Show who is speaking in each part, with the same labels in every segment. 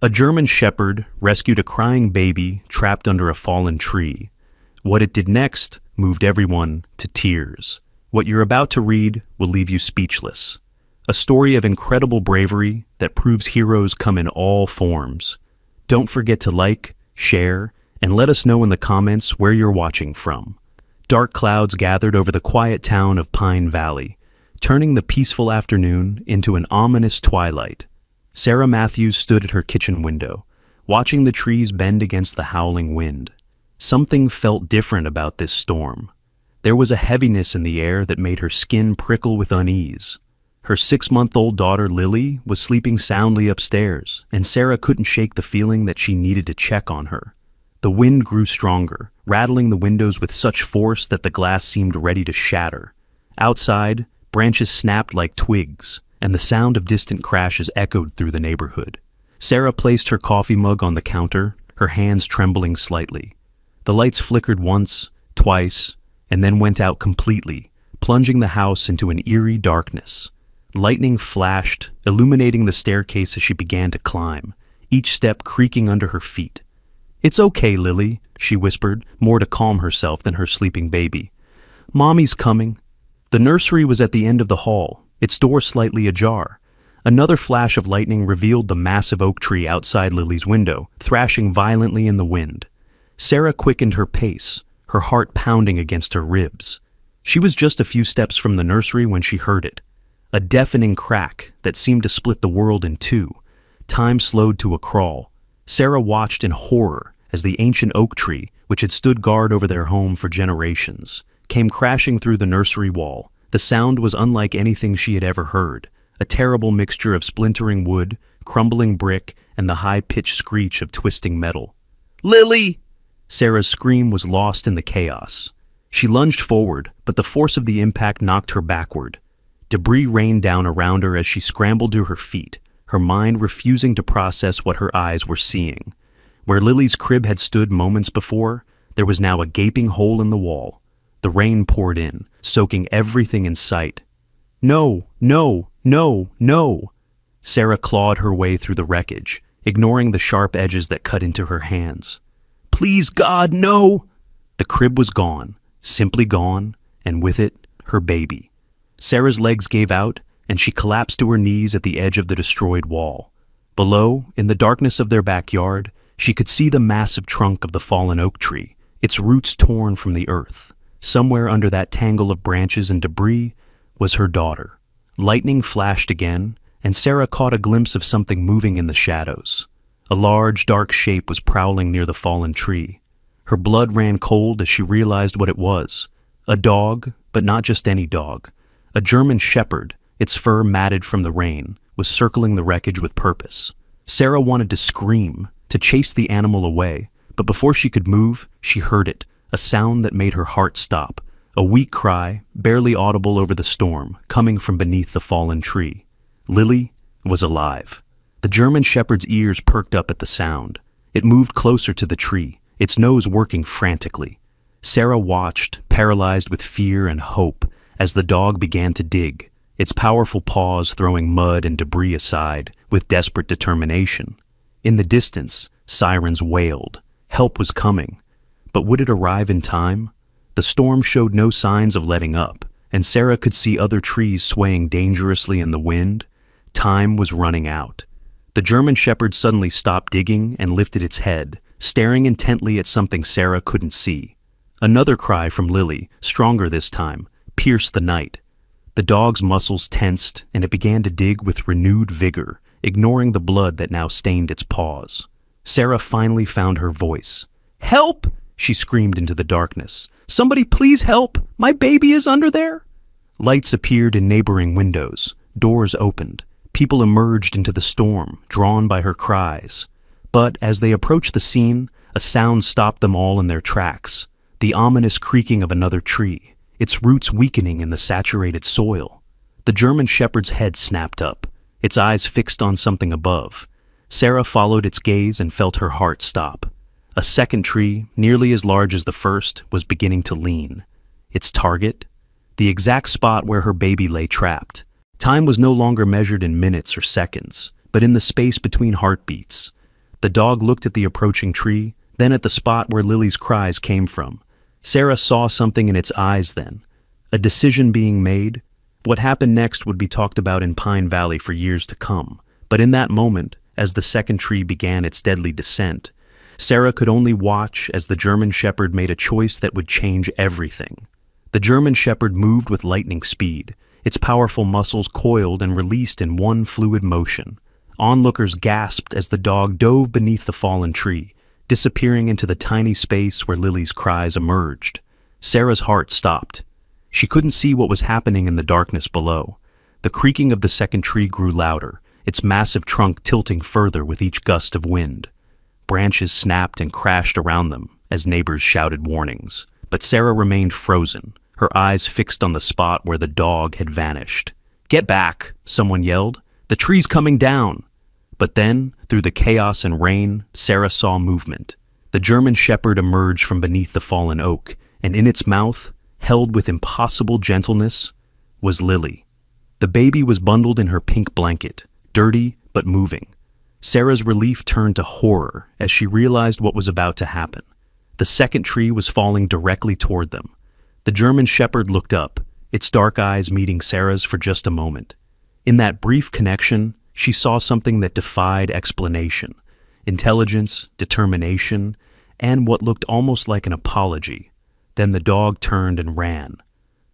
Speaker 1: A German shepherd rescued a crying baby trapped under a fallen tree. What it did next moved everyone to tears. What you're about to read will leave you speechless. A story of incredible bravery that proves heroes come in all forms. Don't forget to like, share, and let us know in the comments where you're watching from. Dark clouds gathered over the quiet town of Pine Valley, turning the peaceful afternoon into an ominous twilight. Sarah Matthews stood at her kitchen window, watching the trees bend against the howling wind. Something felt different about this storm. There was a heaviness in the air that made her skin prickle with unease. Her 6-month-old daughter Lily was sleeping soundly upstairs, and Sarah couldn't shake the feeling that she needed to check on her. The wind grew stronger, rattling the windows with such force that the glass seemed ready to shatter. Outside, branches snapped like twigs, and the sound of distant crashes echoed through the neighborhood. Sarah placed her coffee mug on the counter, her hands trembling slightly. The lights flickered once, twice, and then went out completely, plunging the house into an eerie darkness. Lightning flashed, illuminating the staircase as she began to climb, each step creaking under her feet. "It's okay, Lily," she whispered, more to calm herself than her sleeping baby. "Mommy's coming." The nursery was at the end of the hall, its door slightly ajar. Another flash of lightning revealed the massive oak tree outside Lily's window, thrashing violently in the wind. Sarah quickened her pace, her heart pounding against her ribs. She was just a few steps from the nursery when she heard it. A deafening crack that seemed to split the world in two. Time slowed to a crawl. Sarah watched in horror as the ancient oak tree, which had stood guard over their home for generations, came crashing through the nursery wall. The sound was unlike anything she had ever heard, a terrible mixture of splintering wood, crumbling brick, and the high-pitched screech of twisting metal. "Lily!" Sarah's scream was lost in the chaos. She lunged forward, but the force of the impact knocked her backward. Debris rained down around her as she scrambled to her feet, her mind refusing to process what her eyes were seeing. Where Lily's crib had stood moments before, there was now a gaping hole in the wall. The rain poured in, soaking everything in sight. "No, no, no, no!" Sarah clawed her way through the wreckage, ignoring the sharp edges that cut into her hands. "Please, God, no!" The crib was gone, simply gone, and with it, her baby. Sarah's legs gave out, and she collapsed to her knees at the edge of the destroyed wall. Below, in the darkness of their backyard, she could see the massive trunk of the fallen oak tree, its roots torn from the earth. Somewhere under that tangle of branches and debris was her daughter. Lightning flashed again, and Sarah caught a glimpse of something moving in the shadows. A large, dark shape was prowling near the fallen tree. Her blood ran cold as she realized what it was. A dog, but not just any dog. A German shepherd, its fur matted from the rain, was circling the wreckage with purpose. Sarah wanted to scream, to chase the animal away, but before she could move, she heard it, a sound that made her heart stop, a weak cry, barely audible over the storm, coming from beneath the fallen tree. Lily was alive. The German shepherd's ears perked up at the sound. It moved closer to the tree, its nose working frantically. Sarah watched, paralyzed with fear and hope, as the dog began to dig, its powerful paws throwing mud and debris aside with desperate determination. In the distance, sirens wailed. Help was coming. But would it arrive in time? The storm showed no signs of letting up, and Sarah could see other trees swaying dangerously in the wind. Time was running out. The German shepherd suddenly stopped digging and lifted its head, staring intently at something Sarah couldn't see. Another cry from Lily, stronger this time, pierced the night. The dog's muscles tensed, and it began to dig with renewed vigor, ignoring the blood that now stained its paws. Sarah finally found her voice. "Help!" she screamed into the darkness. "Somebody please help! My baby is under there!" Lights appeared in neighboring windows. Doors opened. People emerged into the storm, drawn by her cries. But as they approached the scene, a sound stopped them all in their tracks. The ominous creaking of another tree, its roots weakening in the saturated soil. The German shepherd's head snapped up, its eyes fixed on something above. Sarah followed its gaze and felt her heart stop. A second tree, nearly as large as the first, was beginning to lean. Its target? The exact spot where her baby lay trapped. Time was no longer measured in minutes or seconds, but in the space between heartbeats. The dog looked at the approaching tree, then at the spot where Lily's cries came from. Sarah saw something in its eyes then. A decision being made. What happened next would be talked about in Pine Valley for years to come. But in that moment, as the second tree began its deadly descent, Sarah could only watch as the German Shepherd made a choice that would change everything. The German Shepherd moved with lightning speed. Its powerful muscles coiled and released in one fluid motion. Onlookers gasped as the dog dove beneath the fallen tree, disappearing into the tiny space where Lily's cries emerged. Sarah's heart stopped. She couldn't see what was happening in the darkness below. The creaking of the second tree grew louder, its massive trunk tilting further with each gust of wind. Branches snapped and crashed around them as neighbors shouted warnings. But Sarah remained frozen, her eyes fixed on the spot where the dog had vanished. "Get back!" someone yelled. "The tree's coming down!" But then, through the chaos and rain, Sarah saw movement. The German Shepherd emerged from beneath the fallen oak, and in its mouth, held with impossible gentleness, was Lily. The baby was bundled in her pink blanket, dirty but moving. Sarah's relief turned to horror as she realized what was about to happen. The second tree was falling directly toward them. The German Shepherd looked up, its dark eyes meeting Sarah's for just a moment. In that brief connection, she saw something that defied explanation: intelligence, determination, and what looked almost like an apology. Then the dog turned and ran.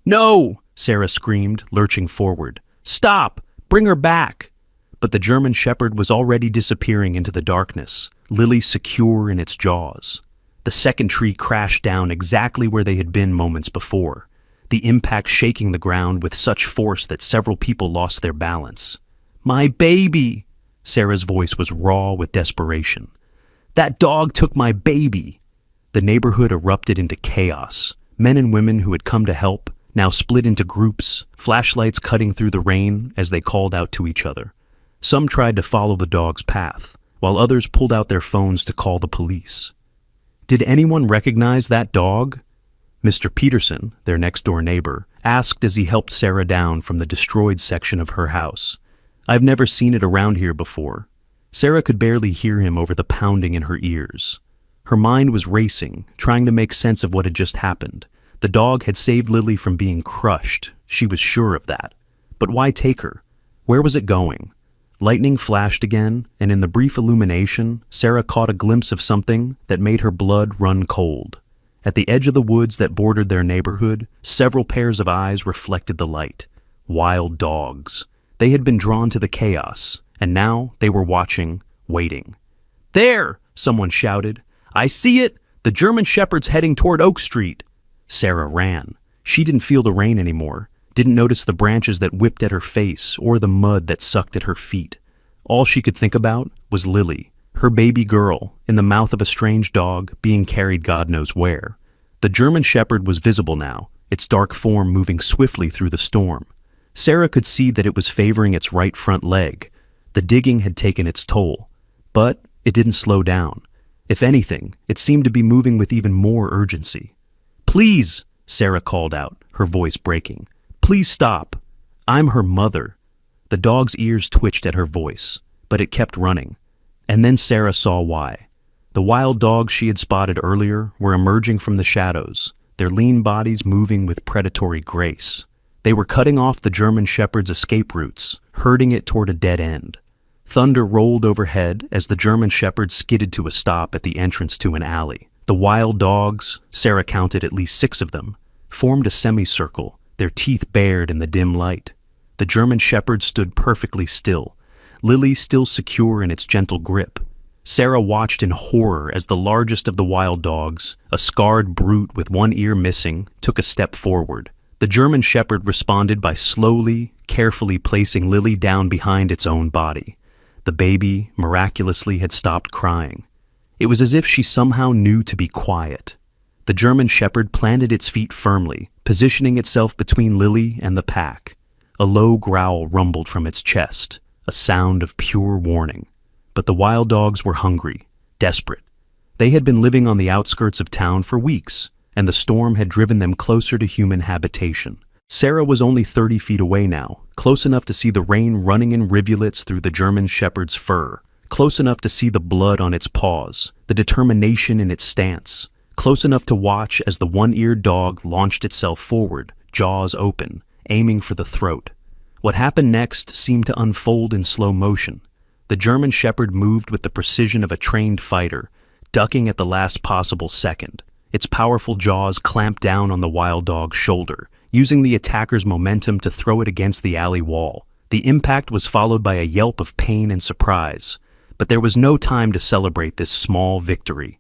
Speaker 1: "No!" Sarah screamed, lurching forward. "Stop! Bring her back!" But the German Shepherd was already disappearing into the darkness, Lily secure in its jaws. The second tree crashed down exactly where they had been moments before, the impact shaking the ground with such force that several people lost their balance. "My baby!" Sarah's voice was raw with desperation. "That dog took my baby!" The neighborhood erupted into chaos. Men and women who had come to help now split into groups, flashlights cutting through the rain as they called out to each other. Some tried to follow the dog's path, while others pulled out their phones to call the police. Did anyone recognize that dog? Mr. Peterson, their next-door neighbor, asked as he helped Sarah down from the destroyed section of her house. "I've never seen it around here before." Sarah could barely hear him over the pounding in her ears. Her mind was racing, trying to make sense of what had just happened. The dog had saved Lily from being crushed. She was sure of that. But why take her? Where was it going? Lightning flashed again, and in the brief illumination, Sarah caught a glimpse of something that made her blood run cold. At the edge of the woods that bordered their neighborhood, several pairs of eyes reflected the light. Wild dogs. They had been drawn to the chaos, and now they were watching, waiting. "There!" someone shouted. "I see it! The German Shepherd's heading toward Oak Street." Sarah ran. She didn't feel the rain anymore, didn't notice the branches that whipped at her face or the mud that sucked at her feet. All she could think about was Lily, her baby girl, in the mouth of a strange dog, being carried God knows where. The German Shepherd was visible now, its dark form moving swiftly through the storm. Sarah could see that it was favoring its right front leg. The digging had taken its toll, but it didn't slow down. If anything, it seemed to be moving with even more urgency. "Please," Sarah called out, her voice breaking. "Please stop. I'm her mother." The dog's ears twitched at her voice, but it kept running. And then Sarah saw why. The wild dogs she had spotted earlier were emerging from the shadows, their lean bodies moving with predatory grace. They were cutting off the German Shepherd's escape routes, herding it toward a dead end. Thunder rolled overhead as the German Shepherd skidded to a stop at the entrance to an alley. The wild dogs, Sarah counted at least 6 of them, formed a semicircle, their teeth bared in the dim light. The German Shepherd stood perfectly still, Lily still secure in its gentle grip. Sarah watched in horror as the largest of the wild dogs, a scarred brute with one ear missing, took a step forward. The German Shepherd responded by slowly, carefully placing Lily down behind its own body. The baby, miraculously, had stopped crying. It was as if she somehow knew to be quiet. The German Shepherd planted its feet firmly, positioning itself between Lily and the pack. A low growl rumbled from its chest, a sound of pure warning. But the wild dogs were hungry, desperate. They had been living on the outskirts of town for weeks, and the storm had driven them closer to human habitation. Sarah was only 30 feet away now, close enough to see the rain running in rivulets through the German Shepherd's fur, close enough to see the blood on its paws, the determination in its stance, close enough to watch as the one-eared dog launched itself forward, jaws open, aiming for the throat. What happened next seemed to unfold in slow motion. The German Shepherd moved with the precision of a trained fighter, ducking at the last possible second. Its powerful jaws clamped down on the wild dog's shoulder, using the attacker's momentum to throw it against the alley wall. The impact was followed by a yelp of pain and surprise, but there was no time to celebrate this small victory.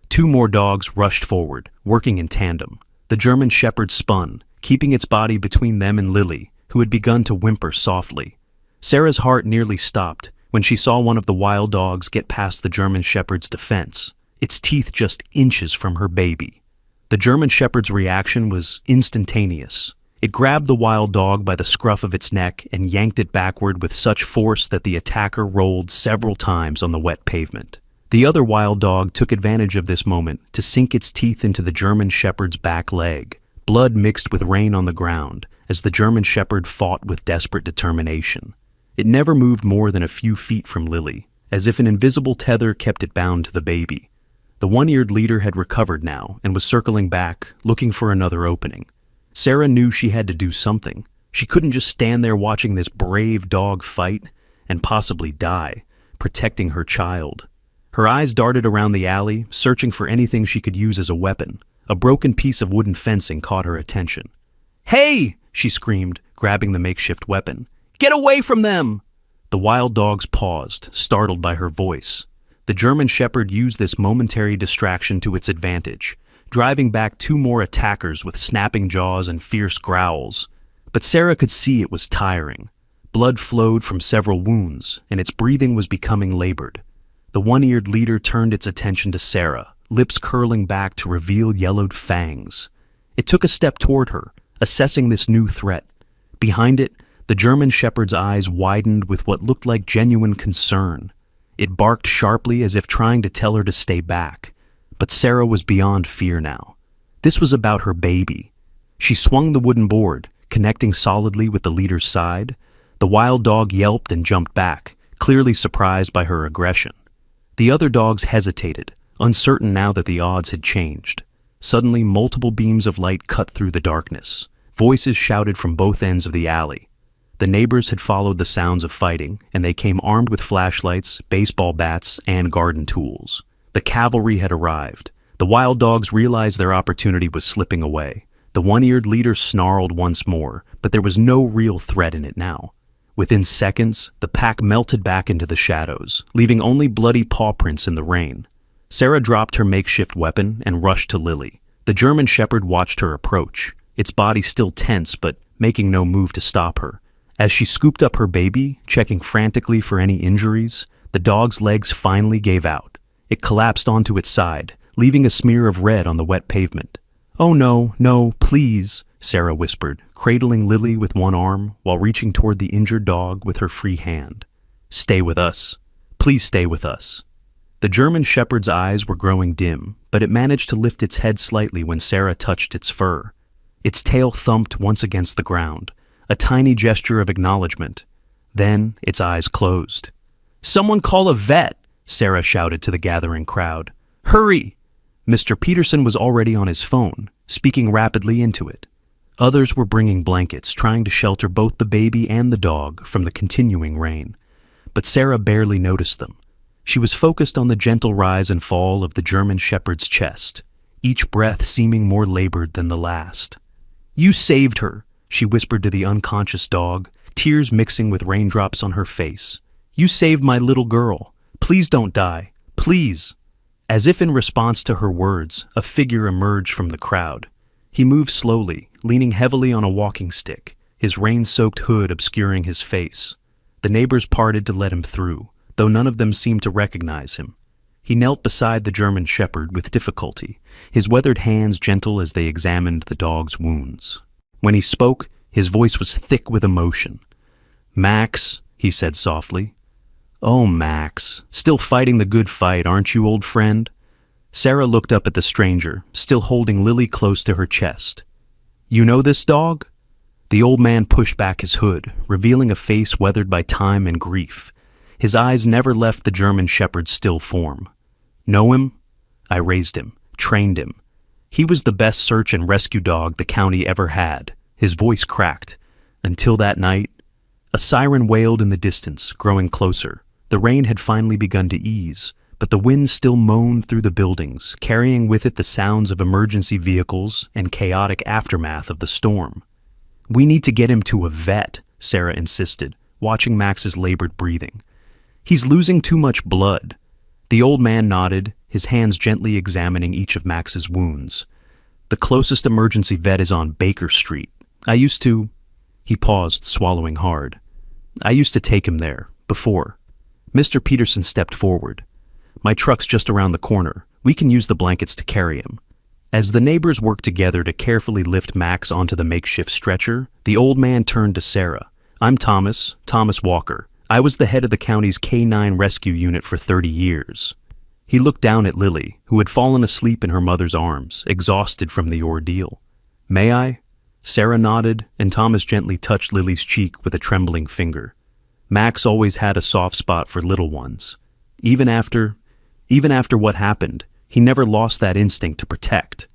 Speaker 1: Two more dogs rushed forward, working in tandem. The German Shepherd spun, keeping its body between them and Lily, who had begun to whimper softly. Sarah's heart nearly stopped when she saw one of the wild dogs get past the German Shepherd's defense, its teeth just inches from her baby. The German Shepherd's reaction was instantaneous. It grabbed the wild dog by the scruff of its neck and yanked it backward with such force that the attacker rolled several times on the wet pavement. The other wild dog took advantage of this moment to sink its teeth into the German Shepherd's back leg. Blood mixed with rain on the ground as the German Shepherd fought with desperate determination. It never moved more than a few feet from Lily, as if an invisible tether kept it bound to the baby. The one-eared leader had recovered now and was circling back, looking for another opening. Sarah knew she had to do something. She couldn't just stand there watching this brave dog fight and possibly die, protecting her child. Her eyes darted around the alley, searching for anything she could use as a weapon. A broken piece of wooden fencing caught her attention. "Hey!" she screamed, grabbing the makeshift weapon. "Get away from them!" The wild dogs paused, startled by her voice. The German Shepherd used this momentary distraction to its advantage, driving back two more attackers with snapping jaws and fierce growls. But Sarah could see it was tiring. Blood flowed from several wounds, and its breathing was becoming labored. The one-eared leader turned its attention to Sarah, lips curling back to reveal yellowed fangs. It took a step toward her, assessing this new threat. Behind it, the German Shepherd's eyes widened with what looked like genuine concern. It barked sharply as if trying to tell her to stay back. But Sarah was beyond fear now. This was about her baby. She swung the wooden board, connecting solidly with the leader's side. The wild dog yelped and jumped back, clearly surprised by her aggression. The other dogs hesitated, uncertain now that the odds had changed. Suddenly, multiple beams of light cut through the darkness. Voices shouted from both ends of the alley. The neighbors had followed the sounds of fighting, and they came armed with flashlights, baseball bats, and garden tools. The cavalry had arrived. The wild dogs realized their opportunity was slipping away. The one-eared leader snarled once more, but there was no real threat in it now. Within seconds, the pack melted back into the shadows, leaving only bloody paw prints in the rain. Sarah dropped her makeshift weapon and rushed to Lily. The German Shepherd watched her approach, its body still tense but making no move to stop her. As she scooped up her baby, checking frantically for any injuries, the dog's legs finally gave out. It collapsed onto its side, leaving a smear of red on the wet pavement. "Oh no, no, please," Sarah whispered, cradling Lily with one arm while reaching toward the injured dog with her free hand. "Stay with us. Please stay with us." The German Shepherd's eyes were growing dim, but it managed to lift its head slightly when Sarah touched its fur. Its tail thumped once against the ground, a tiny gesture of acknowledgement. Then its eyes closed. "Someone call a vet!" Sarah shouted to the gathering crowd. "Hurry!" Mr. Peterson was already on his phone, speaking rapidly into it. Others were bringing blankets, trying to shelter both the baby and the dog from the continuing rain. But Sarah barely noticed them. She was focused on the gentle rise and fall of the German Shepherd's chest, each breath seeming more labored than the last. "You saved her," she whispered to the unconscious dog, tears mixing with raindrops on her face. "You saved my little girl. Please don't die. Please." As if in response to her words, a figure emerged from the crowd. He moved slowly, leaning heavily on a walking stick, his rain-soaked hood obscuring his face. The neighbors parted to let him through, though none of them seemed to recognize him. He knelt beside the German Shepherd with difficulty, his weathered hands gentle as they examined the dog's wounds. When he spoke, his voice was thick with emotion. "Max," he said softly. "Oh, Max, still fighting the good fight, aren't you, old friend?" Sarah looked up at the stranger, still holding Lily close to her chest. "You know this dog?" The old man pushed back his hood, revealing a face weathered by time and grief. His eyes never left the German Shepherd's still form. Know him? I raised him, trained him. He was the best search and rescue dog the county ever had. His voice cracked. Until that night, a siren wailed in the distance, growing closer. The rain had finally begun to ease, but the wind still moaned through the buildings, carrying with it the sounds of emergency vehicles and chaotic aftermath of the storm. "We need to get him to a vet," Sarah insisted, watching Max's labored breathing. "He's losing too much blood." The old man nodded, his hands gently examining each of Max's wounds. "The closest emergency vet is on Baker Street. He paused, swallowing hard. "I used to take him there, before." Mr. Peterson stepped forward. "My truck's just around the corner. We can use the blankets to carry him." As the neighbors worked together to carefully lift Max onto the makeshift stretcher, the old man turned to Sarah. "I'm Thomas Walker. I was the head of the county's K-9 rescue unit for 30 years. He looked down at Lily, who had fallen asleep in her mother's arms, exhausted from the ordeal. "May I?" Sarah nodded, and Thomas gently touched Lily's cheek with a trembling finger. Max always had a soft spot for little ones. Even after what happened, he never lost that instinct to protect.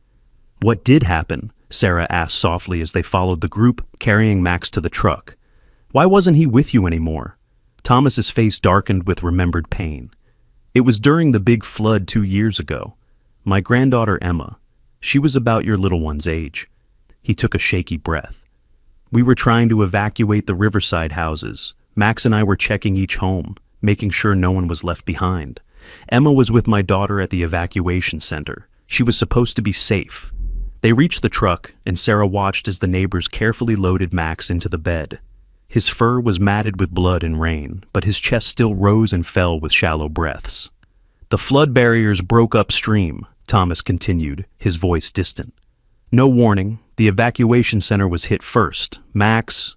Speaker 1: "What did happen?" Sarah asked softly as they followed the group, carrying Max to the truck. "Why wasn't he with you anymore?" Thomas's face darkened with remembered pain. "It was during the big flood 2 years ago. My granddaughter Emma, she was about your little one's age." He took a shaky breath. "We were trying to evacuate the riverside houses. Max and I were checking each home, making sure no one was left behind. Emma was with my daughter at the evacuation center. She was supposed to be safe." They reached the truck, and Sarah watched as the neighbors carefully loaded Max into the bed. His fur was matted with blood and rain, but his chest still rose and fell with shallow breaths. "The flood barriers broke upstream," Thomas continued, his voice distant. "No warning, the evacuation center was hit first. Max,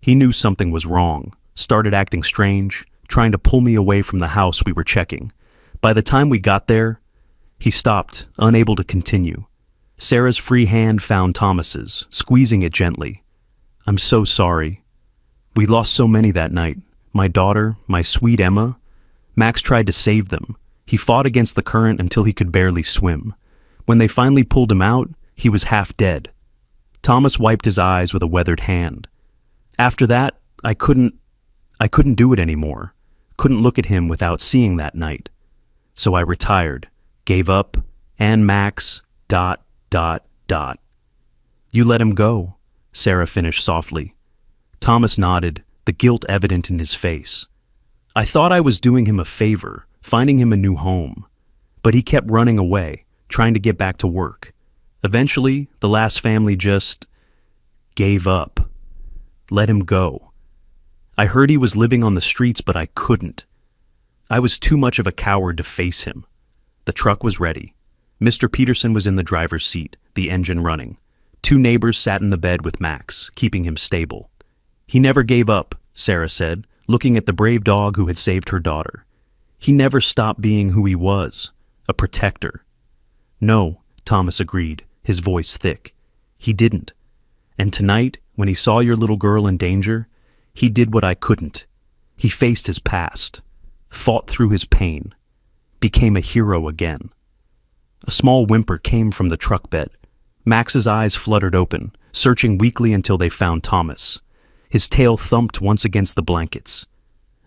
Speaker 1: he knew something was wrong, started acting strange, trying to pull me away from the house we were checking. By the time we got there," he stopped, unable to continue. Sarah's free hand found Thomas's, squeezing it gently. "I'm so sorry. We lost so many that night. My daughter, my sweet Emma. Max tried to save them. He fought against the current until he could barely swim. When they finally pulled him out, he was half dead." Thomas wiped his eyes with a weathered hand. "After that, I couldn't do it anymore. Couldn't look at him without seeing that night. So I retired, gave up, and Max, ... "You let him go," Sarah finished softly. Thomas nodded, the guilt evident in his face. "I thought I was doing him a favor, finding him a new home. But he kept running away, trying to get back to work. Eventually, the last family just gave up. Let him go. I heard he was living on the streets, but I couldn't. I was too much of a coward to face him." The truck was ready. Mr. Peterson was in the driver's seat, the engine running. 2 neighbors sat in the bed with Max, keeping him stable. "He never gave up," Sarah said, looking at the brave dog who had saved her daughter. "He never stopped being who he was, a protector." "No," Thomas agreed, his voice thick. "He didn't. And tonight, when he saw your little girl in danger, he did what I couldn't. He faced his past, fought through his pain, became a hero again." A small whimper came from the truck bed. Max's eyes fluttered open, searching weakly until they found Thomas. His tail thumped once against the blankets.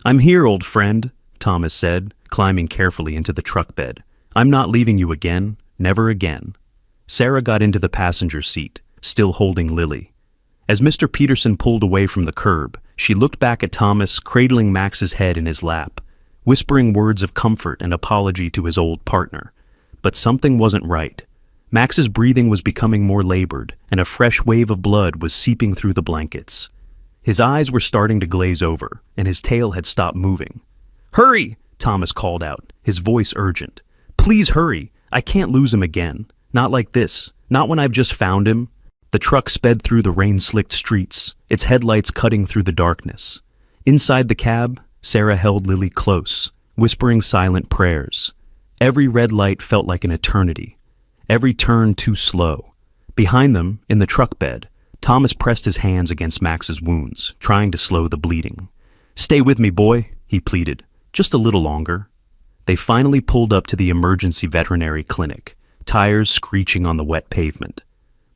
Speaker 1: "I'm here, old friend," Thomas said, climbing carefully into the truck bed. "I'm not leaving you again, never again." Sarah got into the passenger seat, still holding Lily. As Mr. Peterson pulled away from the curb, she looked back at Thomas, cradling Max's head in his lap, whispering words of comfort and apology to his old partner. But something wasn't right. Max's breathing was becoming more labored, and a fresh wave of blood was seeping through the blankets. His eyes were starting to glaze over, and his tail had stopped moving. "Hurry!" Thomas called out, his voice urgent. "Please hurry! I can't lose him again. Not like this. Not when I've just found him." The truck sped through the rain-slicked streets, its headlights cutting through the darkness. Inside the cab, Sarah held Lily close, whispering silent prayers. Every red light felt like an eternity, every turn too slow. Behind them, in the truck bed, Thomas pressed his hands against Max's wounds, trying to slow the bleeding. "Stay with me, boy," he pleaded. Just a little longer. They finally pulled up to the emergency veterinary clinic, tires screeching on the wet pavement.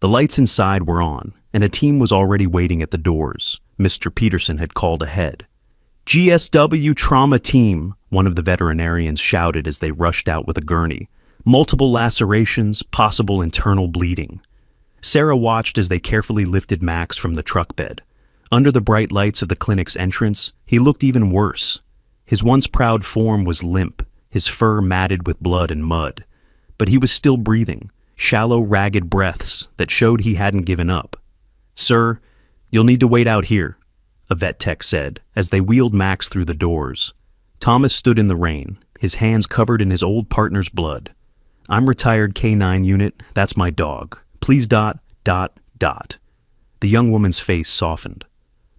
Speaker 1: The lights inside were on, and a team was already waiting at the doors. Mr. Peterson had called ahead. "GSW Trauma Team," one of the veterinarians shouted as they rushed out with a gurney. "Multiple lacerations, possible internal bleeding." Sarah watched as they carefully lifted Max from the truck bed. Under the bright lights of the clinic's entrance, he looked even worse. His once proud form was limp, his fur matted with blood and mud. But he was still breathing, shallow, ragged breaths that showed he hadn't given up. "Sir, you'll need to wait out here," a vet tech said as they wheeled Max through the doors. Thomas stood in the rain, his hands covered in his old partner's blood. "I'm retired K9 unit, that's my dog. Please ... The young woman's face softened.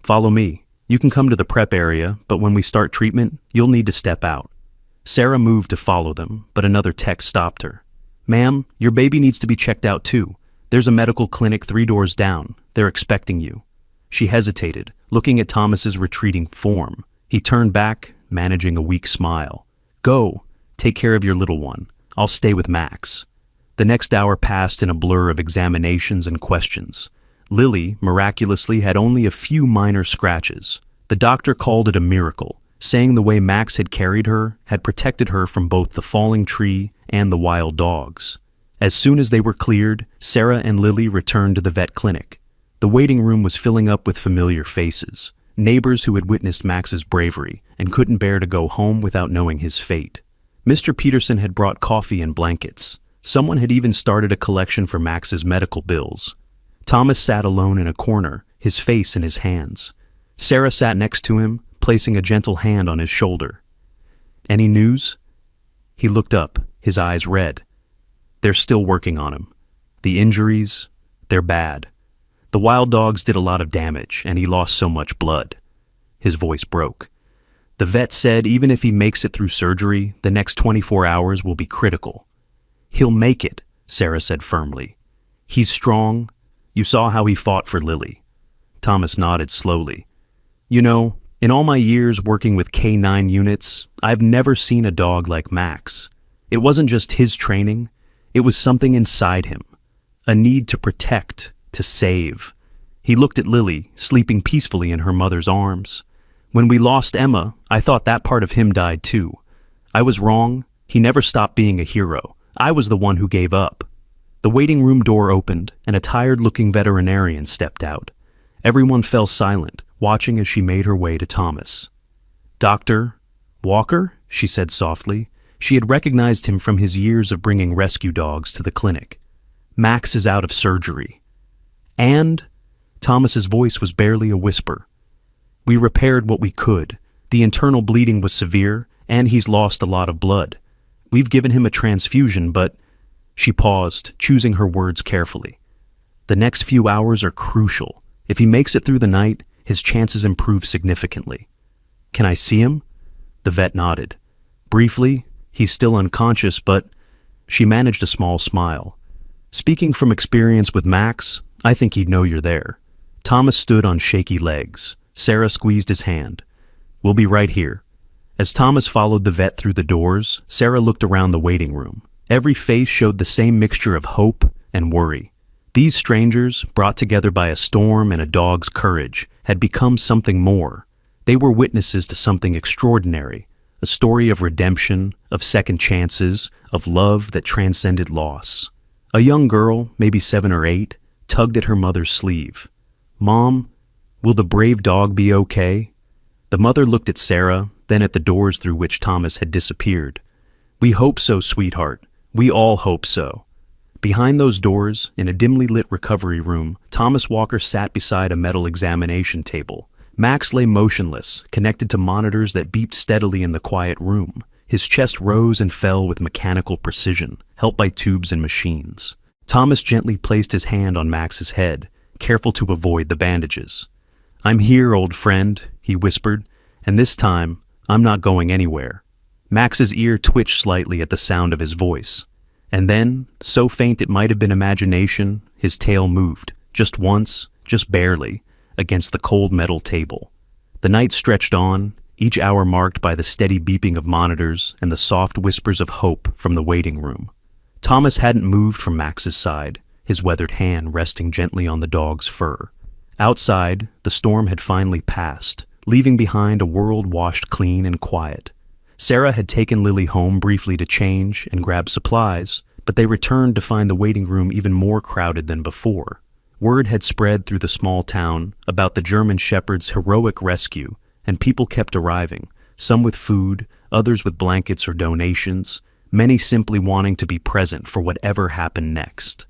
Speaker 1: "Follow me. You can come to the prep area, but when we start treatment, you'll need to step out." Sarah moved to follow them, but another tech stopped her. "Ma'am, your baby needs to be checked out too. There's a medical clinic 3 doors down. They're expecting you." She hesitated, looking at Thomas's retreating form. He turned back, managing a weak smile. "Go. Take care of your little one. I'll stay with Max." The next hour passed in a blur of examinations and questions. Lily, miraculously, had only a few minor scratches. The doctor called it a miracle, saying the way Max had carried her had protected her from both the falling tree and the wild dogs. As soon as they were cleared, Sarah and Lily returned to the vet clinic. The waiting room was filling up with familiar faces, neighbors who had witnessed Max's bravery and couldn't bear to go home without knowing his fate. Mr. Peterson had brought coffee and blankets. Someone had even started a collection for Max's medical bills. Thomas sat alone in a corner, his face in his hands. Sarah sat next to him, placing a gentle hand on his shoulder. "Any news?" He looked up, his eyes red. "They're still working on him. The injuries, they're bad. The wild dogs did a lot of damage, and he lost so much blood." His voice broke. "The vet said even if he makes it through surgery, the next 24 hours will be critical." "He'll make it," Sarah said firmly. "He's strong. You saw how he fought for Lily." Thomas nodded slowly. "You know, in all my years working with K9 units, I've never seen a dog like Max. It wasn't just his training, it was something inside him. A need to protect, to save." He looked at Lily, sleeping peacefully in her mother's arms. "When we lost Emma, I thought that part of him died too. I was wrong. He never stopped being a hero. I was the one who gave up." The waiting room door opened, and a tired-looking veterinarian stepped out. Everyone fell silent, watching as she made her way to Thomas. "Dr. Walker?" she said softly. She had recognized him from his years of bringing rescue dogs to the clinic. "Max is out of surgery." "And?" Thomas's voice was barely a whisper. "We repaired what we could. The internal bleeding was severe, and he's lost a lot of blood. We've given him a transfusion, but..." She paused, choosing her words carefully. "The next few hours are crucial. If he makes it through the night, his chances improve significantly." "Can I see him?" The vet nodded. "Briefly, he's still unconscious, but..." She managed a small smile. "Speaking from experience with Max, I think he'd know you're there." Thomas stood on shaky legs. Sarah squeezed his hand. "We'll be right here." As Thomas followed the vet through the doors, Sarah looked around the waiting room. Every face showed the same mixture of hope and worry. These strangers, brought together by a storm and a dog's courage, had become something more. They were witnesses to something extraordinary, a story of redemption, of second chances, of love that transcended loss. A young girl, maybe 7 or 8, tugged at her mother's sleeve. "Mom, will the brave dog be okay?" The mother looked at Sarah, then at the doors through which Thomas had disappeared. "We hope so, sweetheart. We all hope so." Behind those doors, in a dimly lit recovery room, Thomas Walker sat beside a metal examination table. Max lay motionless, connected to monitors that beeped steadily in the quiet room. His chest rose and fell with mechanical precision, helped by tubes and machines. Thomas gently placed his hand on Max's head, careful to avoid the bandages. "I'm here, old friend," he whispered, "and this time, I'm not going anywhere." Max's ear twitched slightly at the sound of his voice. And then, so faint it might have been imagination, his tail moved, just once, just barely, against the cold metal table. The night stretched on, each hour marked by the steady beeping of monitors and the soft whispers of hope from the waiting room. Thomas hadn't moved from Max's side, his weathered hand resting gently on the dog's fur. Outside, the storm had finally passed, leaving behind a world washed clean and quiet. Sarah had taken Lily home briefly to change and grab supplies, but they returned to find the waiting room even more crowded than before. Word had spread through the small town about the German Shepherd's heroic rescue, and people kept arriving, some with food, others with blankets or donations, many simply wanting to be present for whatever happened next.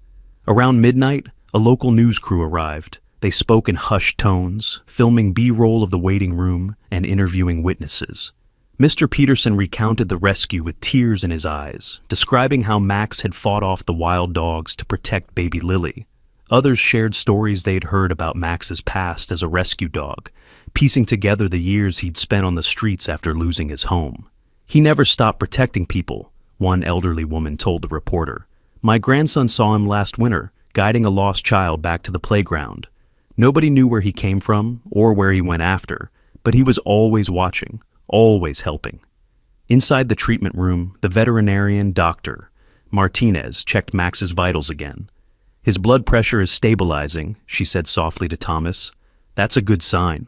Speaker 1: Around midnight, a local news crew arrived. They spoke in hushed tones, filming B-roll of the waiting room and interviewing witnesses. Mr. Peterson recounted the rescue with tears in his eyes, describing how Max had fought off the wild dogs to protect baby Lily. Others shared stories they'd heard about Max's past as a rescue dog, piecing together the years he'd spent on the streets after losing his home. "He never stopped protecting people," one elderly woman told the reporter. "My grandson saw him last winter, guiding a lost child back to the playground. Nobody knew where he came from or where he went after, but he was always watching, always helping." Inside the treatment room, the veterinarian Dr. Martinez checked Max's vitals again. "His blood pressure is stabilizing," she said softly to Thomas. "That's a good sign."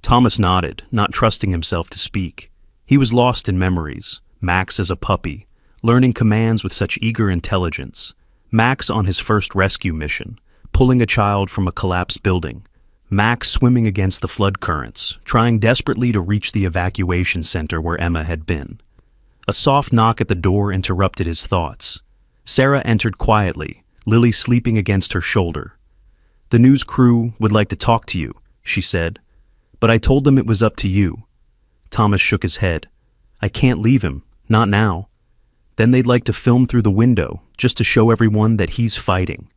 Speaker 1: Thomas nodded, not trusting himself to speak. He was lost in memories. Max as a puppy, learning commands with such eager intelligence. Max on his first rescue mission, pulling a child from a collapsed building. Max swimming against the flood currents, trying desperately to reach the evacuation center where Emma had been. A soft knock at the door interrupted his thoughts. Sarah entered quietly, Lily sleeping against her shoulder. "The news crew would like to talk to you," she said, "but I told them it was up to you." Thomas shook his head. "I can't leave him, not now. Then they'd like to film through the window, just to show everyone that he's fighting."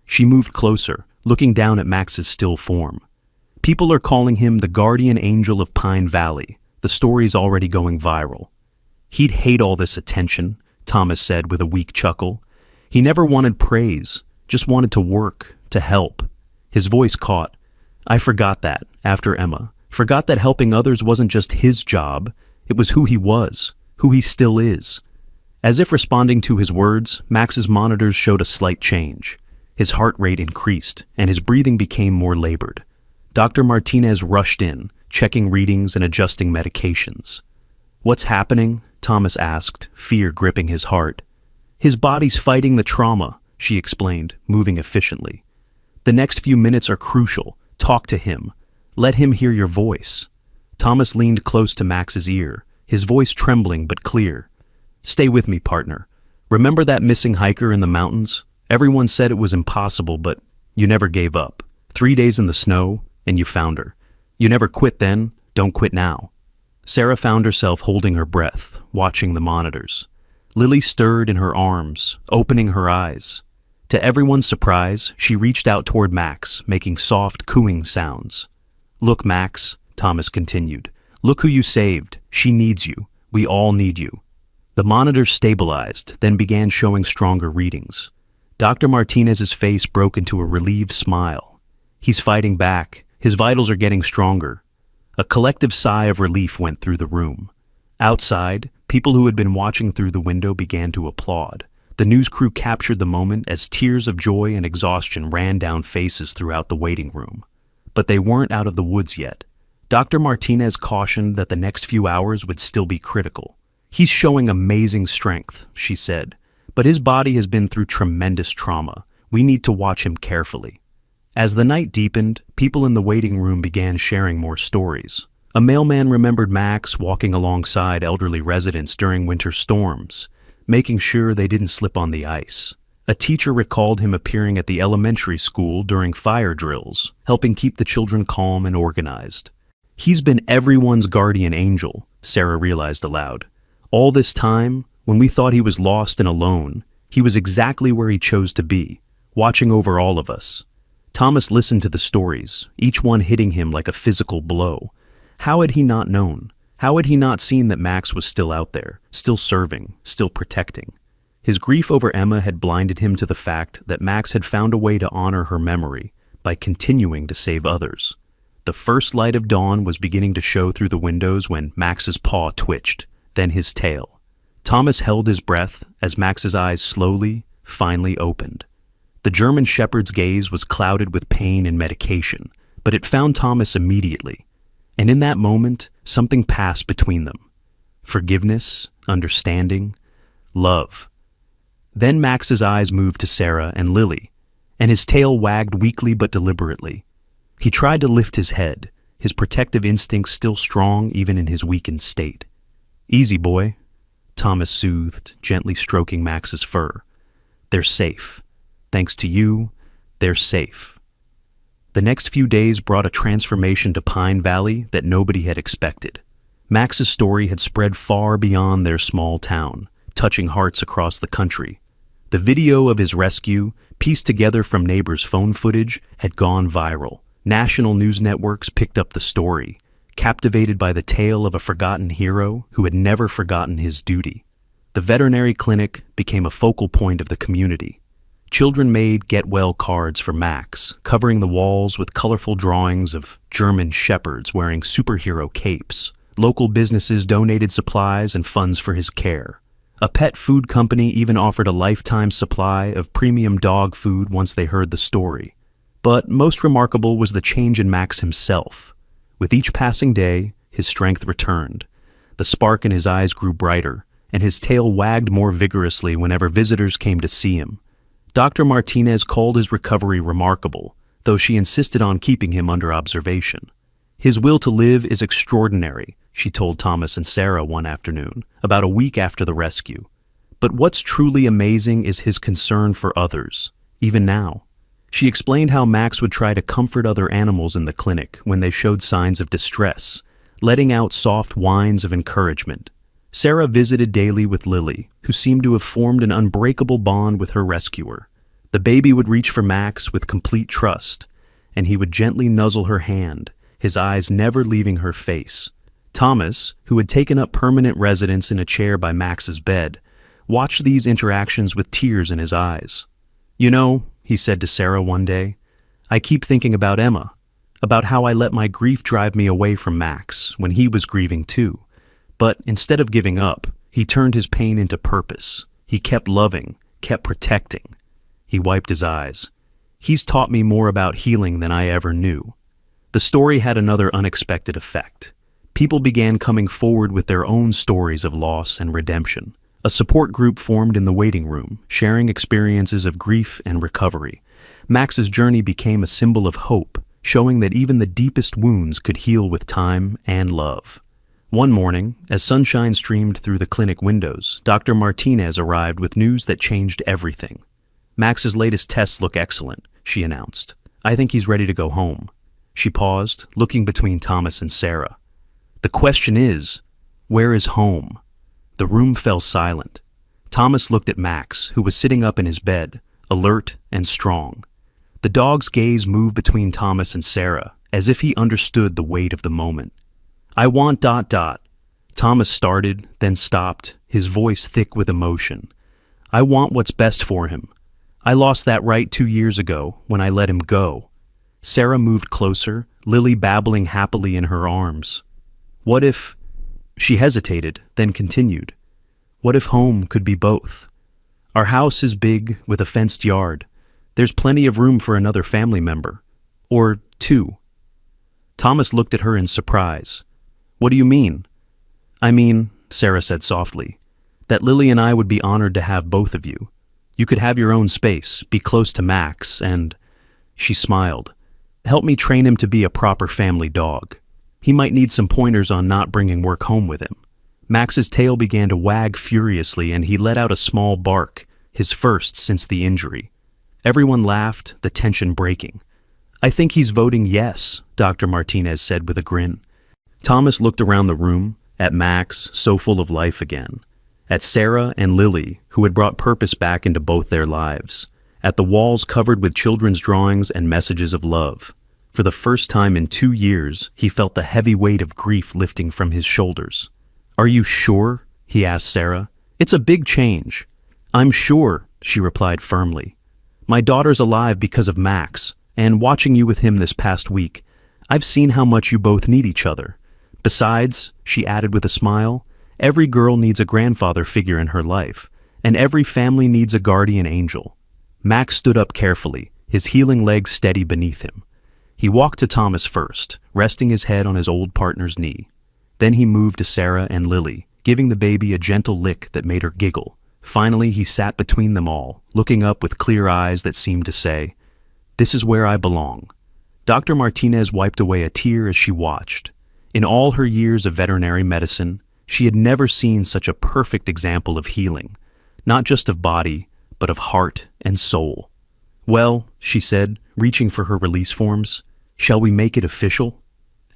Speaker 1: She moved closer, looking down at Max's still form. "People are calling him the guardian angel of Pine Valley. The story's already going viral." "He'd hate all this attention," Thomas said with a weak chuckle. "He never wanted praise, just wanted to work, to help." His voice caught. "I forgot that, after Emma. Forgot that helping others wasn't just his job, it was who he was, who he still is." As if responding to his words, Max's monitors showed a slight change. His heart rate increased, and his breathing became more labored. Dr. Martinez rushed in, checking readings and adjusting medications. "What's happening?" Thomas asked, fear gripping his heart. "His body's fighting the trauma," she explained, moving efficiently. "The next few minutes are crucial. Talk to him. Let him hear your voice." Thomas leaned close to Max's ear, his voice trembling but clear. "Stay with me, partner. Remember that missing hiker in the mountains? Everyone said it was impossible, but you never gave up. 3 days in the snow, and you found her. You never quit then, don't quit now." Sarah found herself holding her breath, watching the monitors. Lily stirred in her arms, opening her eyes. To everyone's surprise, she reached out toward Max, making soft, cooing sounds. "Look, Max," Thomas continued. "Look who you saved. She needs you. We all need you." The monitors stabilized, then began showing stronger readings. Dr. Martinez's face broke into a relieved smile. "He's fighting back. His vitals are getting stronger." A collective sigh of relief went through the room. Outside, people who had been watching through the window began to applaud. The news crew captured the moment as tears of joy and exhaustion ran down faces throughout the waiting room. But they weren't out of the woods yet. Dr. Martinez cautioned that the next few hours would still be critical. "He's showing amazing strength," she said, "but his body has been through tremendous trauma. We need to watch him carefully." As the night deepened, people in the waiting room began sharing more stories. A mailman remembered Max walking alongside elderly residents during winter storms, making sure they didn't slip on the ice. A teacher recalled him appearing at the elementary school during fire drills, helping keep the children calm and organized. "He's been everyone's guardian angel," Sarah realized aloud. "All this time, when we thought he was lost and alone, he was exactly where he chose to be, watching over all of us." Thomas listened to the stories, each one hitting him like a physical blow. How had he not known? How had he not seen that Max was still out there, still serving, still protecting? His grief over Emma had blinded him to the fact that Max had found a way to honor her memory by continuing to save others. The first light of dawn was beginning to show through the windows when Max's paw twitched, then his tail. Thomas held his breath as Max's eyes slowly, finally opened. The German Shepherd's gaze was clouded with pain and medication, but it found Thomas immediately. And in that moment, something passed between them. Forgiveness, understanding, love. Then Max's eyes moved to Sarah and Lily, and his tail wagged weakly but deliberately. He tried to lift his head, his protective instincts still strong even in his weakened state. "Easy, boy," Thomas soothed, gently stroking Max's fur. "They're safe. Thanks to you, they're safe." The next few days brought a transformation to Pine Valley that nobody had expected. Max's story had spread far beyond their small town, touching hearts across the country. The video of his rescue, pieced together from neighbors' phone footage, had gone viral. National news networks picked up the story, captivated by the tale of a forgotten hero who had never forgotten his duty. The veterinary clinic became a focal point of the community. Children made get-well cards for Max, covering the walls with colorful drawings of German shepherds wearing superhero capes. Local businesses donated supplies and funds for his care. A pet food company even offered a lifetime supply of premium dog food once they heard the story. But most remarkable was the change in Max himself. With each passing day, his strength returned. The spark in his eyes grew brighter, and his tail wagged more vigorously whenever visitors came to see him. Dr. Martinez called his recovery remarkable, though she insisted on keeping him under observation. "His will to live is extraordinary," she told Thomas and Sarah one afternoon, about a week after the rescue. "But what's truly amazing is his concern for others, even now." She explained how Max would try to comfort other animals in the clinic when they showed signs of distress, letting out soft whines of encouragement. Sarah visited daily with Lily, who seemed to have formed an unbreakable bond with her rescuer. The baby would reach for Max with complete trust, and he would gently nuzzle her hand, his eyes never leaving her face. Thomas, who had taken up permanent residence in a chair by Max's bed, watched these interactions with tears in his eyes. "You know," he said to Sarah one day, "I keep thinking about Emma, about how I let my grief drive me away from Max when he was grieving too. But instead of giving up, he turned his pain into purpose. He kept loving, kept protecting." He wiped his eyes. "He's taught me more about healing than I ever knew." The story had another unexpected effect. People began coming forward with their own stories of loss and redemption. A support group formed in the waiting room, sharing experiences of grief and recovery. Max's journey became a symbol of hope, showing that even the deepest wounds could heal with time and love. One morning, as sunshine streamed through the clinic windows, Dr. Martinez arrived with news that changed everything. "Max's latest tests look excellent," she announced. "I think he's ready to go home." She paused, looking between Thomas and Sarah. "The question is, where is home?" The room fell silent. Thomas looked at Max, who was sitting up in his bed, alert and strong. The dog's gaze moved between Thomas and Sarah, as if he understood the weight of the moment. "I want ... Thomas started, then stopped, his voice thick with emotion. "I want what's best for him. I lost that right 2 years ago, when I let him go." Sarah moved closer, Lily babbling happily in her arms. "What if..." She hesitated, then continued. "What if home could be both? Our house is big, with a fenced yard. There's plenty of room for another family member. Or 2. Thomas looked at her in surprise. "What do you mean?" "I mean," Sarah said softly, "that Lily and I would be honored to have both of you. You could have your own space, be close to Max, and..." She smiled. "Help me train him to be a proper family dog. He might need some pointers on not bringing work home with him." Max's tail began to wag furiously, and he let out a small bark, his first since the injury. Everyone laughed, the tension breaking. "I think he's voting yes," Dr. Martinez said with a grin. Thomas looked around the room, at Max, so full of life again, at Sarah and Lily, who had brought purpose back into both their lives, at the walls covered with children's drawings and messages of love. For the first time in 2 years, he felt the heavy weight of grief lifting from his shoulders. "Are you sure?" he asked Sarah. "It's a big change." "I'm sure," she replied firmly. "My daughter's alive because of Max, and watching you with him this past week, I've seen how much you both need each other. Besides, she added with a smile, every girl needs a grandfather figure in her life, and every family needs a guardian angel. Max stood up carefully, his healing legs steady beneath him. He walked to Thomas first, resting his head on his old partner's knee. Then he moved to Sarah and Lily, giving the baby a gentle lick that made her giggle. Finally, he sat between them all, looking up with clear eyes that seemed to say, "This is where I belong." Dr. Martinez wiped away a tear as she watched. In all her years of veterinary medicine, she had never seen such a perfect example of healing, not just of body, but of heart and soul. "Well," she said, reaching for her release forms, "shall we make it official?"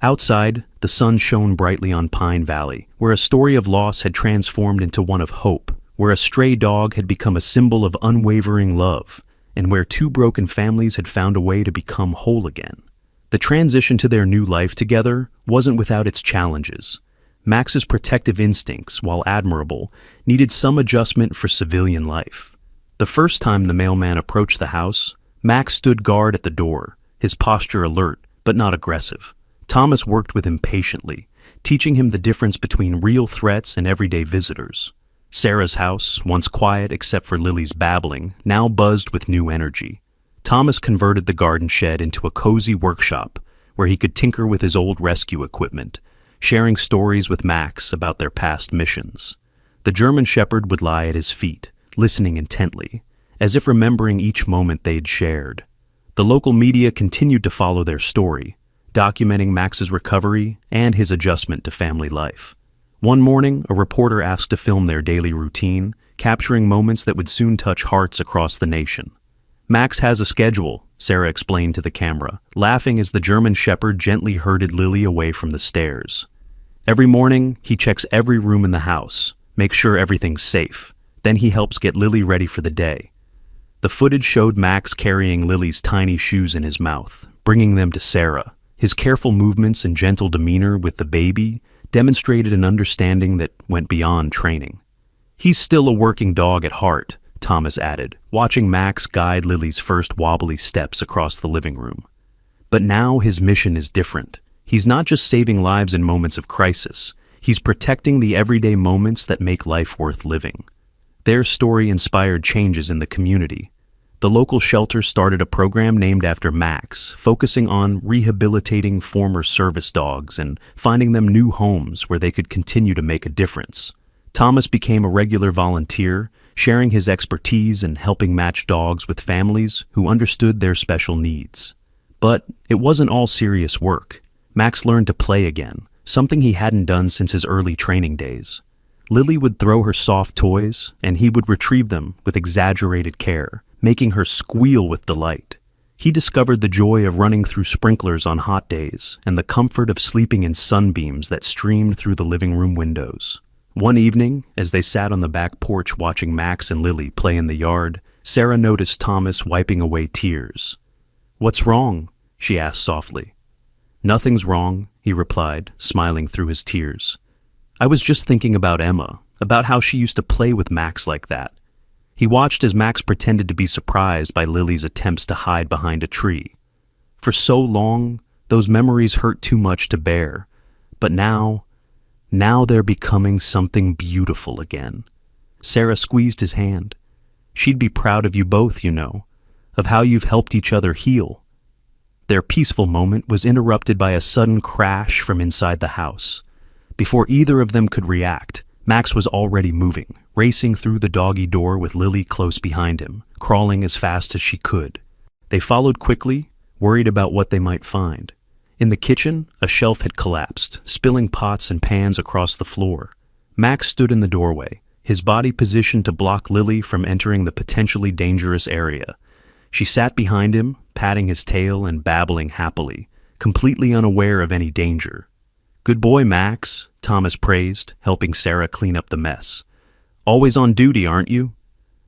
Speaker 1: Outside, the sun shone brightly on Pine Valley, where a story of loss had transformed into one of hope, where a stray dog had become a symbol of unwavering love, and where two broken families had found a way to become whole again. The transition to their new life together wasn't without its challenges. Max's protective instincts, while admirable, needed some adjustment for civilian life. The first time the mailman approached the house, Max stood guard at the door, his posture alert but not aggressive. Thomas worked with him patiently, teaching him the difference between real threats and everyday visitors. Sarah's house, once quiet except for Lily's babbling, now buzzed with new energy. Thomas converted the garden shed into a cozy workshop where he could tinker with his old rescue equipment, sharing stories with Max about their past missions. The German Shepherd would lie at his feet, listening intently, as if remembering each moment they'd shared. The local media continued to follow their story, documenting Max's recovery and his adjustment to family life. One morning, a reporter asked to film their daily routine, capturing moments that would soon touch hearts across the nation. "Max has a schedule," Sarah explained to the camera, laughing as the German Shepherd gently herded Lily away from the stairs. "Every morning, he checks every room in the house, makes sure everything's safe. Then he helps get Lily ready for the day." The footage showed Max carrying Lily's tiny shoes in his mouth, bringing them to Sarah. His careful movements and gentle demeanor with the baby demonstrated an understanding that went beyond training. "He's still a working dog at heart," Thomas added, watching Max guide Lily's first wobbly steps across the living room. "But now his mission is different. He's not just saving lives in moments of crisis. He's protecting the everyday moments that make life worth living." Their story inspired changes in the community. The local shelter started a program named after Max, focusing on rehabilitating former service dogs and finding them new homes where they could continue to make a difference. Thomas became a regular volunteer, sharing his expertise and helping match dogs with families who understood their special needs. But it wasn't all serious work. Max learned to play again, something he hadn't done since his early training days. Lily would throw her soft toys, and he would retrieve them with exaggerated care, making her squeal with delight. He discovered the joy of running through sprinklers on hot days and the comfort of sleeping in sunbeams that streamed through the living room windows. One evening, as they sat on the back porch watching Max and Lily play in the yard, Sarah noticed Thomas wiping away tears. "What's wrong?" she asked softly. "Nothing's wrong," he replied, smiling through his tears. "I was just thinking about Emma, about how she used to play with Max like that." He watched as Max pretended to be surprised by Lily's attempts to hide behind a tree. For so long, those memories hurt too much to bear. But now they're becoming something beautiful again. Sarah squeezed his hand. "She'd be proud of you both, you know, of how you've helped each other heal." Their peaceful moment was interrupted by a sudden crash from inside the house. Before either of them could react, Max was already moving, racing through the doggy door with Lily close behind him, crawling as fast as she could. They followed quickly, worried about what they might find. In the kitchen, a shelf had collapsed, spilling pots and pans across the floor. Max stood in the doorway, his body positioned to block Lily from entering the potentially dangerous area. She sat behind him, patting his tail and babbling happily, completely unaware of any danger. "Good boy, Max," Thomas praised, helping Sarah clean up the mess. "Always on duty, aren't you?"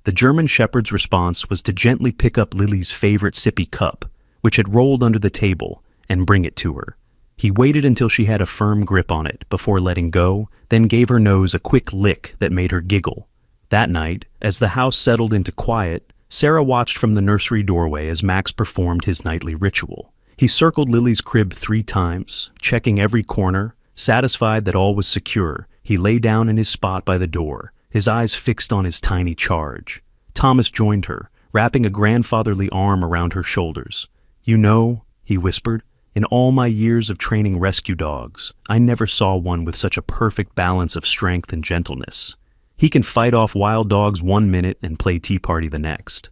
Speaker 1: The German Shepherd's response was to gently pick up Lily's favorite sippy cup, which had rolled under the table, and bring it to her. He waited until she had a firm grip on it before letting go, then gave her nose a quick lick that made her giggle. That night, as the house settled into quiet, Sarah watched from the nursery doorway as Max performed his nightly ritual. He circled Lily's crib 3 times, checking every corner. Satisfied that all was secure, he lay down in his spot by the door, his eyes fixed on his tiny charge. Thomas joined her, wrapping a grandfatherly arm around her shoulders. "You know," he whispered, "in all my years of training rescue dogs, I never saw one with such a perfect balance of strength and gentleness. He can fight off wild dogs 1 minute and play tea party the next."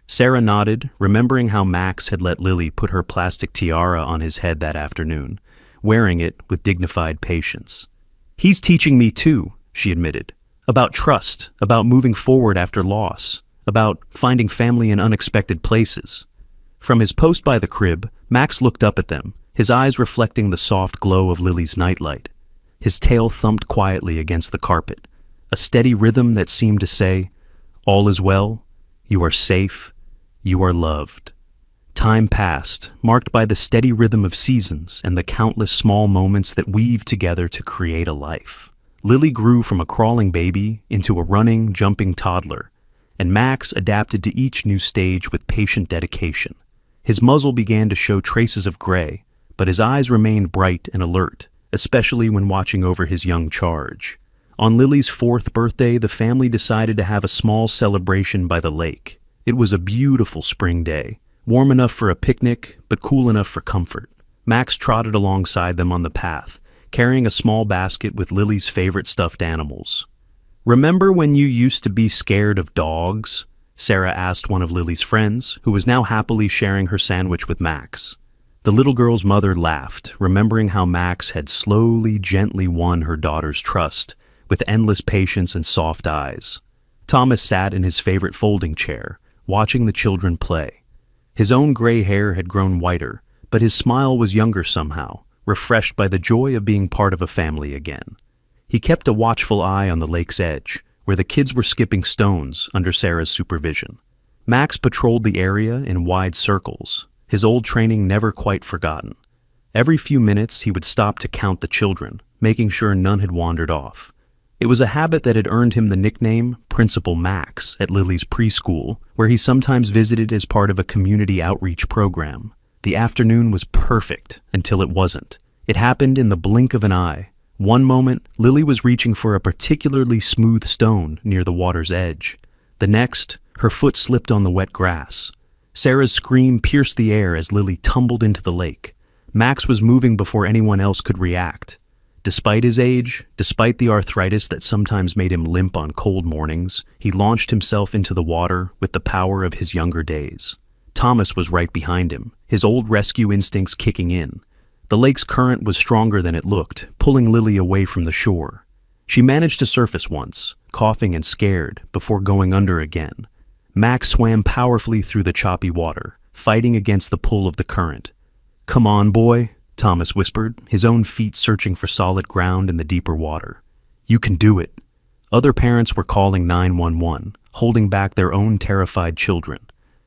Speaker 1: Sarah nodded, remembering how Max had let Lily put her plastic tiara on his head that afternoon, wearing it with dignified patience. "He's teaching me too," she admitted, "about trust, about moving forward after loss, about finding family in unexpected places." From his post by the crib, Max looked up at them, his eyes reflecting the soft glow of Lily's nightlight. His tail thumped quietly against the carpet, a steady rhythm that seemed to say, "All is well, you are safe, you are loved." Time passed, marked by the steady rhythm of seasons and the countless small moments that weave together to create a life. Lily grew from a crawling baby into a running, jumping toddler, and Max adapted to each new stage with patient dedication. His muzzle began to show traces of gray, but his eyes remained bright and alert, especially when watching over his young charge. On Lily's 4th birthday, the family decided to have a small celebration by the lake. It was a beautiful spring day, warm enough for a picnic, but cool enough for comfort. Max trotted alongside them on the path, carrying a small basket with Lily's favorite stuffed animals. "Remember when you used to be scared of dogs?" Sarah asked one of Lily's friends, who was now happily sharing her sandwich with Max. The little girl's mother laughed, remembering how Max had slowly, gently won her daughter's trust, with endless patience and soft eyes. Thomas sat in his favorite folding chair, watching the children play. His own gray hair had grown whiter, but his smile was younger somehow, refreshed by the joy of being part of a family again. He kept a watchful eye on the lake's edge, where the kids were skipping stones under Sarah's supervision. Max patrolled the area in wide circles, his old training never quite forgotten. Every few minutes he would stop to count the children, making sure none had wandered off. It was a habit that had earned him the nickname Principal Max at Lily's preschool, where he sometimes visited as part of a community outreach program. The afternoon was perfect until it wasn't. It happened in the blink of an eye. One moment, Lily was reaching for a particularly smooth stone near the water's edge. The next, her foot slipped on the wet grass. Sarah's scream pierced the air as Lily tumbled into the lake. Max was moving before anyone else could react. Despite his age, despite the arthritis that sometimes made him limp on cold mornings, he launched himself into the water with the power of his younger days. Thomas was right behind him, his old rescue instincts kicking in. The lake's current was stronger than it looked, pulling Lily away from the shore. She managed to surface once, coughing and scared, before going under again. Max swam powerfully through the choppy water, fighting against the pull of the current. "Come on, boy," Thomas whispered, his own feet searching for solid ground in the deeper water. "You can do it." Other parents were calling 911, holding back their own terrified children.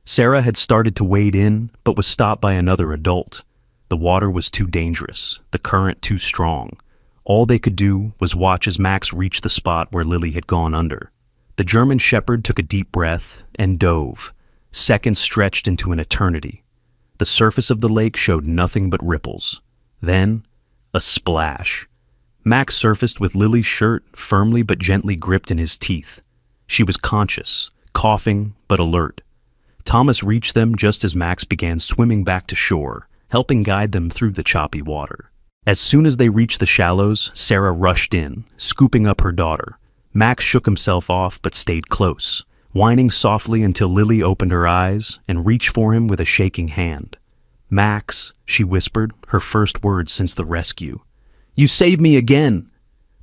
Speaker 1: Sarah had started to wade in, but was stopped by another adult. The water was too dangerous, the current too strong. All they could do was watch as Max reached the spot where Lily had gone under. The German Shepherd took a deep breath and dove. Seconds stretched into an eternity. The surface of the lake showed nothing but ripples. Then, a splash. Max surfaced with Lily's shirt firmly but gently gripped in his teeth. She was conscious, coughing but alert. Thomas reached them just as Max began swimming back to shore, helping guide them through the choppy water. As soon as they reached the shallows, Sarah rushed in, scooping up her daughter. Max shook himself off but stayed close, whining softly until Lily opened her eyes and reached for him with a shaking hand. "Max," she whispered, her first words since the rescue. "You saved me again!"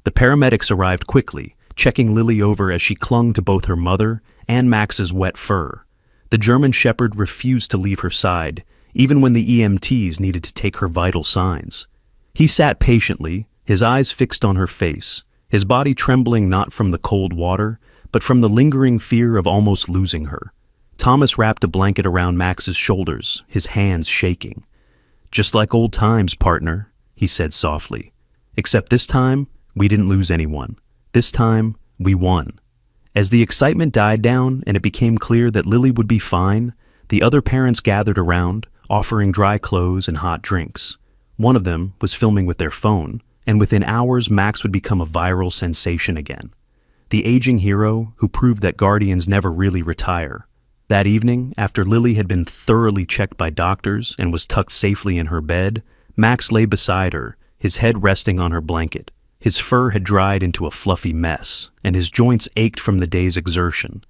Speaker 1: The paramedics arrived quickly, checking Lily over as she clung to both her mother and Max's wet fur. The German Shepherd refused to leave her side, even when the EMTs needed to take her vital signs. He sat patiently, his eyes fixed on her face, his body trembling not from the cold water, but from the lingering fear of almost losing her. Thomas wrapped a blanket around Max's shoulders, his hands shaking. "Just like old times, partner," he said softly. "Except this time, we didn't lose anyone. This time, we won." As the excitement died down and it became clear that Lily would be fine, the other parents gathered around, offering dry clothes and hot drinks. One of them was filming with their phone, and within hours Max would become a viral sensation again. The aging hero who proved that guardians never really retire. That evening, after Lily had been thoroughly checked by doctors and was tucked safely in her bed, Max lay beside her, his head resting on her blanket. His fur had dried into a fluffy mess, and his joints ached from the day's exertion.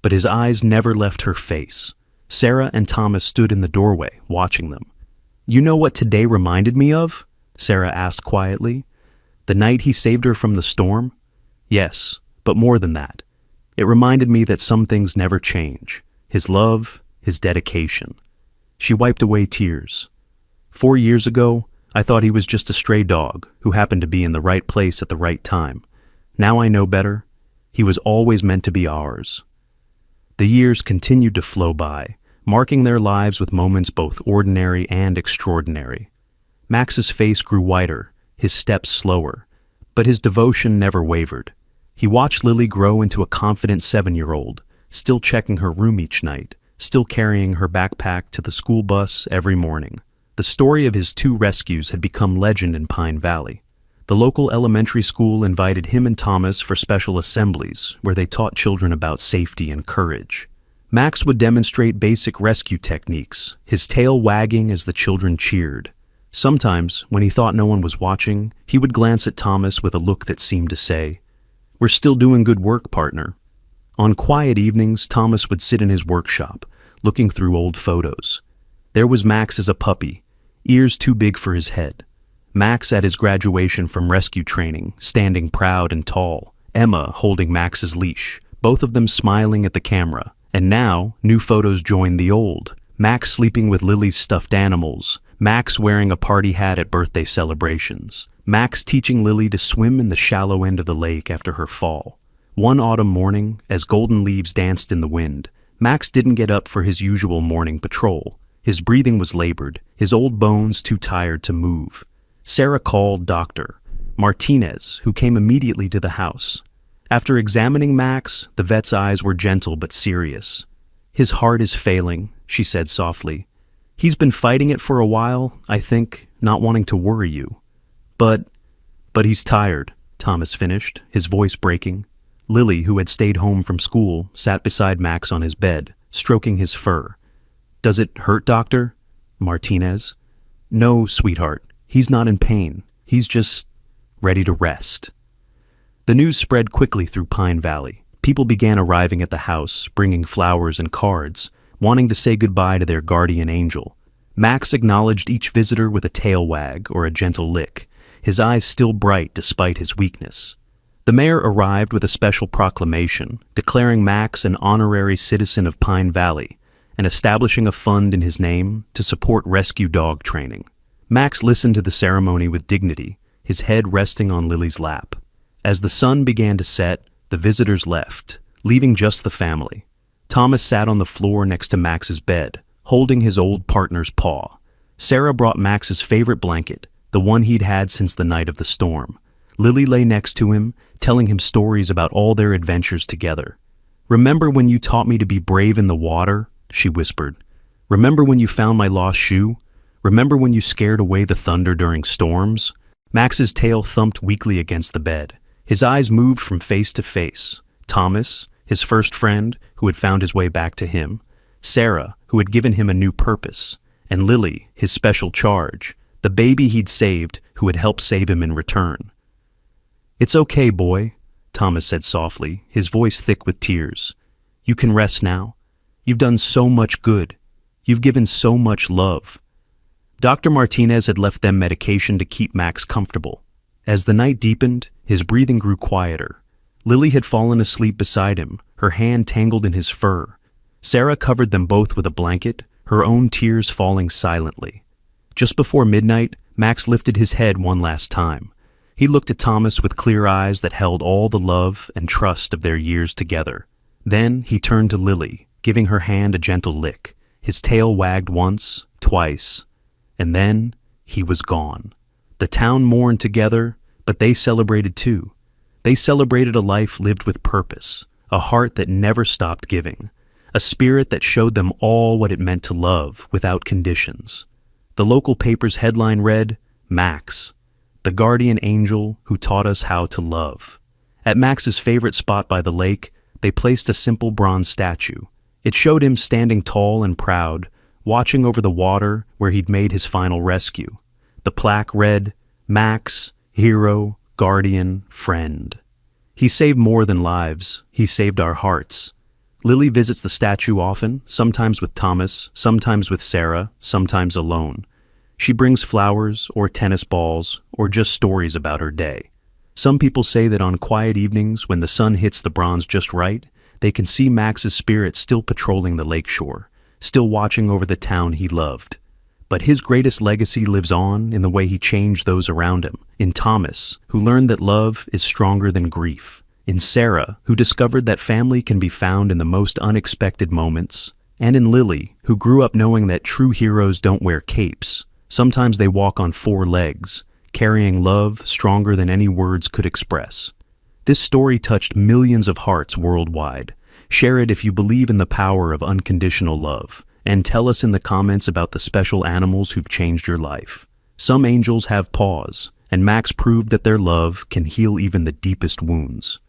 Speaker 1: But his eyes never left her face. Sarah and Thomas stood in the doorway, watching them. "You know what today reminded me of?" Sarah asked quietly. "The night he saved her from the storm?" "Yes, but more than that. It reminded me that some things never change. His love, his dedication." She wiped away tears. "4 years ago, I thought he was just a stray dog who happened to be in the right place at the right time. Now I know better. He was always meant to be ours." The years continued to flow by, marking their lives with moments both ordinary and extraordinary. Max's face grew whiter, his steps slower, but his devotion never wavered. He watched Lily grow into a confident 7-year-old, still checking her room each night, still carrying her backpack to the school bus every morning. The story of his 2 rescues had become legend in Pine Valley. The local elementary school invited him and Thomas for special assemblies where they taught children about safety and courage. Max would demonstrate basic rescue techniques, his tail wagging as the children cheered. Sometimes, when he thought no one was watching, he would glance at Thomas with a look that seemed to say, "We're still doing good work, partner." On quiet evenings, Thomas would sit in his workshop, looking through old photos. There was Max as a puppy, ears too big for his head. Max at his graduation from rescue training, standing proud and tall. Emma holding Max's leash, both of them smiling at the camera. And now, new photos joined the old. Max sleeping with Lily's stuffed animals. Max wearing a party hat at birthday celebrations. Max teaching Lily to swim in the shallow end of the lake after her fall. One autumn morning, as golden leaves danced in the wind, Max didn't get up for his usual morning patrol. His breathing was labored, his old bones too tired to move. Sarah called Dr. Martinez, who came immediately to the house. After examining Max, the vet's eyes were gentle but serious. "His heart is failing," she said softly. "He's been fighting it for a while, I think, not wanting to worry you." But he's tired," Thomas finished, his voice breaking. Lily, who had stayed home from school, sat beside Max on his bed, stroking his fur. "Does it hurt, doctor?" "Martinez?" "No, sweetheart. He's not in pain. He's just ready to rest." The news spread quickly through Pine Valley. People began arriving at the house, bringing flowers and cards, wanting to say goodbye to their guardian angel. Max acknowledged each visitor with a tail wag or a gentle lick, his eyes still bright despite his weakness. The mayor arrived with a special proclamation, declaring Max an honorary citizen of Pine Valley and establishing a fund in his name to support rescue dog training. Max listened to the ceremony with dignity, his head resting on Lily's lap. As the sun began to set, the visitors left, leaving just the family. Thomas sat on the floor next to Max's bed, holding his old partner's paw. Sarah brought Max's favorite blanket, the one he'd had since the night of the storm. Lily lay next to him, telling him stories about all their adventures together. "Remember when you taught me to be brave in the water?" she whispered. "Remember when you found my lost shoe? Remember when you scared away the thunder during storms?" Max's tail thumped weakly against the bed. His eyes moved from face to face. Thomas, his first friend, who had found his way back to him. Sarah, who had given him a new purpose. And Lily, his special charge, the baby he'd saved who had helped save him in return. "It's okay, boy," Thomas said softly, his voice thick with tears. "You can rest now. You've done so much good. You've given so much love." Dr. Martinez had left them medication to keep Max comfortable. As the night deepened, his breathing grew quieter. Lily had fallen asleep beside him, her hand tangled in his fur. Sarah covered them both with a blanket, her own tears falling silently. Just before midnight, Max lifted his head one last time. He looked at Thomas with clear eyes that held all the love and trust of their years together. Then he turned to Lily, giving her hand a gentle lick. His tail wagged once, twice, and then he was gone. The town mourned together, but they celebrated too. They celebrated a life lived with purpose, a heart that never stopped giving, a spirit that showed them all what it meant to love without conditions. The local paper's headline read, "Max, the guardian angel who taught us how to love." At Max's favorite spot by the lake, they placed a simple bronze statue. It showed him standing tall and proud, watching over the water where he'd made his final rescue. The plaque read, "Max, hero, guardian, friend." He saved more than lives, he saved our hearts. Lily visits the statue often, sometimes with Thomas, sometimes with Sarah, sometimes alone. She brings flowers, or tennis balls, or just stories about her day. Some people say that on quiet evenings, when the sun hits the bronze just right, they can see Max's spirit still patrolling the lakeshore, still watching over the town he loved. But his greatest legacy lives on in the way he changed those around him, in Thomas, who learned that love is stronger than grief, in Sarah, who discovered that family can be found in the most unexpected moments, and in Lily, who grew up knowing that true heroes don't wear capes. Sometimes they walk on 4 legs, carrying love stronger than any words could express. This story touched millions of hearts worldwide. Share it if you believe in the power of unconditional love, and tell us in the comments about the special animals who've changed your life. Some angels have paws, and Max proved that their love can heal even the deepest wounds.